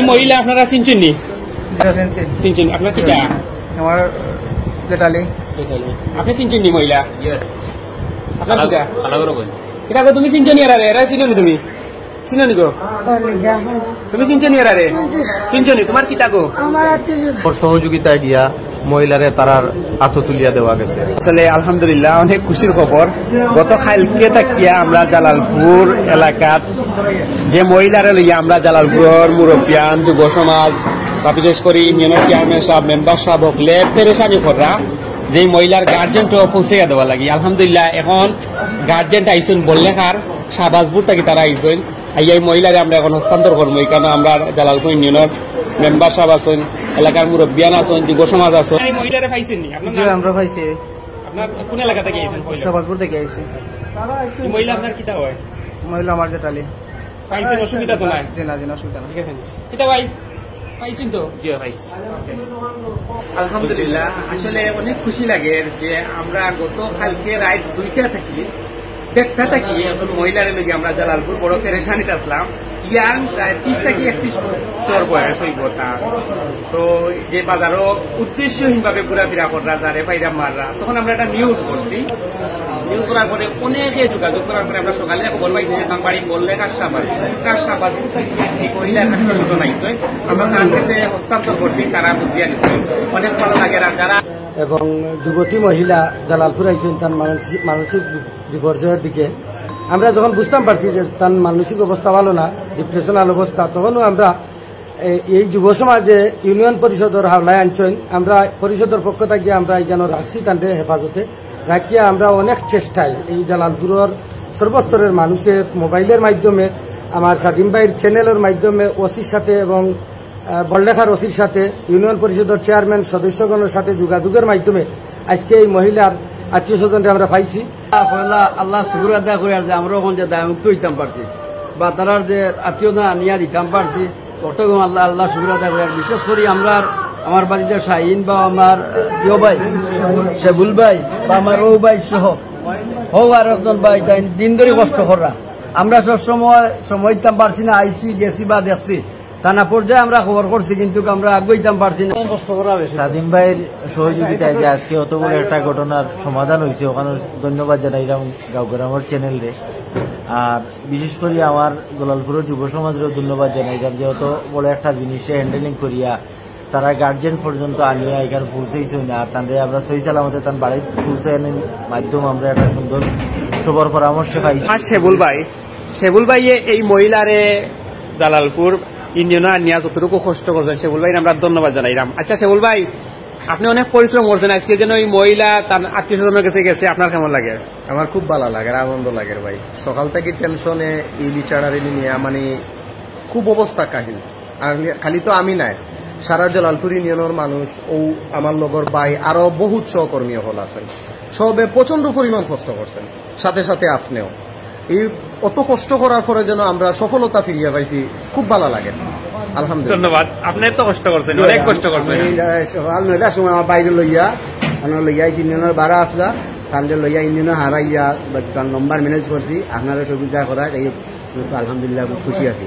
মহিলা আপনারা চিনছেন নি? চিনছেন আপনার কিটা? আমার জেঠালি। আপনি চিনছেন নি মহিলা? আপনার কিটা? কিটা গো তুমি চিনছো নি? এরা চিনো নি তুমি? চিনো নি গো? তুমি চিনছো নি? এরা চিনছো নি? তোমার কিটা গো? সহযোগিতায় দিয়া মহিলারে তারার আত্ম তুলিয়া দেওয়া গেছে। আসলে আলহামদুলিল্লাহ অনেক খুশির খবর। গত কালকে তাকিয়া আমরা জালালপুর এলাকার যে মহিলারে লইয়া আমরা জালালপুরের মুরব্বিয়ান যুব সমাজ বা বিশেষ করে ইউনিয়নের চেয়ারম্যান সাহেব মেম্বার সাহেব হকলে পেরেশানি করা যে মহিলার গার্জেনটা পৌঁছে দেওয়া লাগি। আলহামদুলিল্লাহ এখন গার্জেনটা আইসুন বললে কার শাহবাজপুর থেকে তারা আইসুন এই মহিলারে আমরা এখন হস্তান্তর করবো। এখানে আমরা জালালপুর ইউনিয়নের মেম্বার সাহেব আছেন, এলাকার মুরব্বিয়ান আছেন, যুব সমাজ আছেন। মহিলারে পাইছেন নি? আমরা পাইছি। আপনার কোন এলাকা থেকে আইছেন? শাহবাজপুর থেকে আইছি। মহিলা আপনার কিতা হয়? মহিলা আমার জেঠালি। পাইছেন? অসুবিধা তো নাই? জি না, অসুবিধা নাই। ঠিক আছে কিতা ভাই পাইছেন তো? জি পাইছি। আলহামদুলিল্লাহ আসলে অনেক খুশি লাগে যে আমরা গত কালকে রাত 2টা থাকি দেখতে থাকি এখন মহিলার লগে আমরা জালালপুর বড় পেরেশানিতে আসলাম। ইয়াং প্রায় 30 থেকে 31 বছর বয়স হইব তার। তো যে বাজারও উদ্দেশ্যহীনভাবে ঘোরাফেরা করা যারে পাইরা মাররা, তখন আমরা একটা নিউজ করছি। নিউজ করার পরে অনেকে যোগাযোগ করার পরে আমরা সকালে খবর পাইছি যে তার বাড়ি বললে কাশাবাদ মহিলার একটা ঘটনা হয়েছে। আমরা তার কাছে হস্তান্তর করছি, তারা বুঝিয়ে দিচ্ছে। অনেক ভালো লাগে যারা এবং যুবতী মহিলা জালালপুর আইসেন তার মানসিক বিপর্যয়ের দিকে। আমরা যখন বুঝতাম পারছি যে তার মানসিক অবস্থা ভালো না, ডিপ্রেশনাল অবস্থা, তখনও আমরা এই যুব সমাজে ইউনিয়ন পরিষদের হাওলায় আনছেন। আমরা পরিষদের পক্ষ থেকে আমরা যেন রাখছি তাদের হেফাজতে রাখিয়া আমরা অনেক চেষ্টায় এই জালালপুরের সর্বস্তরের মানুষের মোবাইলের মাধ্যমে, আমার সাদিম ভাইয়ের চ্যানেলের মাধ্যমে ওসির সাথে এবং বললেখার ওসির সাথে, ইউনিয়ন পরিষদের চেয়ারম্যান সদস্যগণের সাথে যোগাযোগের মাধ্যমে আজকে এই মহিলার আত্মীয় স্বজনকে আমরা পাইছি। আল্লাহ শুকুর আদায় করে যে আমরা ওখান যে দায়মুক্ত হইতাম পারছি বা তারার যে আত্মীয়তা নিয়ে দিতাম পারছি, অটগম আল্লাহ শুকুর আদায় করে। বিশেষ করে আমার বাড়িতে শাহিন বা আমার প্রিয় ভাই শেবুল ভাই বা আমার ও ভাই সহ হোক আর একজন ভাই তাই দিন ধরে কষ্ট করা। আমরা সব সময় দিতাম পারছি না, আইসি গেছি বা দেখছি থানা পর্যায়ে আমরা খবর করছি, কিন্তু আমরা আগাইতাম পারছি না। কষ্ট করা সাদিম ভাইয়ের সহযোগিতায় যে আজকে অত বড় একটা ঘটনার সমাধান হয়েছে, ওখানে ধন্যবাদ জানাইলাম গাঁওগ্রামের চ্যানেলে। আর বিশেষ করে আমার গোলালপুরের যুব সমাজেরও ধন্যবাদ জানাইলাম যে অত বড় একটা জিনিসে হ্যান্ডেলিং করিয়া তারা গার্জেন পর্যন্ত আনিয়া এখানে পৌঁছেছে না। আর তাদের আমরা সহি সালামতে তার বাড়ির পৌঁছানোর মাধ্যমে আমরা একটা সুন্দর সবর পরামর্শ পাইছি। আর শেবুল ভাই এই মহিলারে জালালপুর ইউনিয়ন নিয়ে যতটুকু কষ্ট করছেন শেবুল ভাই আমরা ধন্যবাদ জানাইলাম। আচ্ছা শেবুল ভাই, আপনি অনেক পরিশ্রম করছেন, আজকে যেন এই মহিলা তার আত্মীয় স্বজনের কাছে গেছে, আপনার কেমন লাগে? আমার খুব ভালো লাগে, আনন্দ লাগে ভাই। সকাল থেকে টেনশনে এই বিচারারি নিয়ে মানে খুব অবস্থা কাহিল। আর খালি তো আমি নাই, সারা জালালপুর ইউনিয়নের মানুষ ও আমার লগর ভাই আরো বহুত সহকর্মী হল আছেন, সবে প্রচন্ড পরিমাণ কষ্ট করছেন, সাথে সাথে আপনিও। এই অত কষ্ট করার পরে যেন আমরা সফলতা ফিরিয়ে পাইছি, খুব ভালো লাগে। আলহামদুলিল্লাহ। ধন্যবাদ। আপনি তো কষ্ট করছেন, অনেক কষ্ট করছেন। সকাল 9টার সময় আমার বাইরে লইয়া ইউনিয়নের বাড়া আসলা তাদের লইয়া ইউনিয়নে হারাইয়া নম্বর ম্যানেজ করছি। আপনারা সুবিধা করা এই আলহামদুলিল্লাহ খুশি আছি।